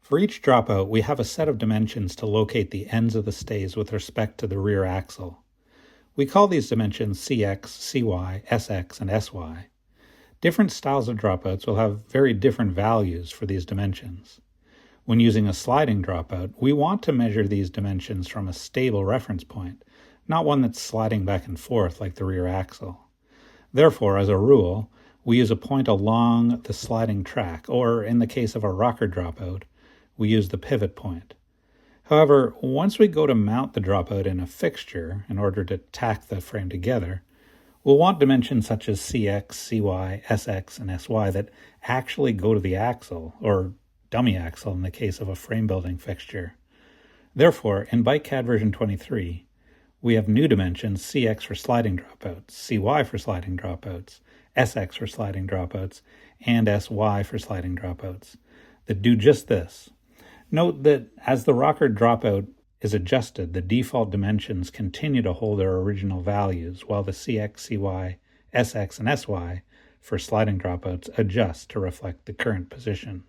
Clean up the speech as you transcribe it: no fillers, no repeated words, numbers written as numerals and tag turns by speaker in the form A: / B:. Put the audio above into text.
A: For each dropout, we have a set of dimensions to locate the ends of the stays with respect to the rear axle. We call these dimensions CX, CY, SX, and SY. Different styles of dropouts will have very different values for these dimensions. When using a sliding dropout, we want to measure these dimensions from a stable reference point, not one that's sliding back and forth like the rear axle. Therefore, as a rule, we use a point along the sliding track, or in the case of a rocker dropout, we use the pivot point. However, once we go to mount the dropout in a fixture in order to tack the frame together, we'll want dimensions such as CX, CY, SX, and SY that actually go to the axle, or dummy axle in the case of a frame building fixture. Therefore, in BikeCAD version 23, we have new dimensions CX for sliding dropouts, CY for sliding dropouts, SX for sliding dropouts, and SY for sliding dropouts that do just this. Note that as the rocker dropout is adjusted, the default dimensions continue to hold their original values, while the CX, CY, SX, and SY for sliding dropouts adjust to reflect the current position.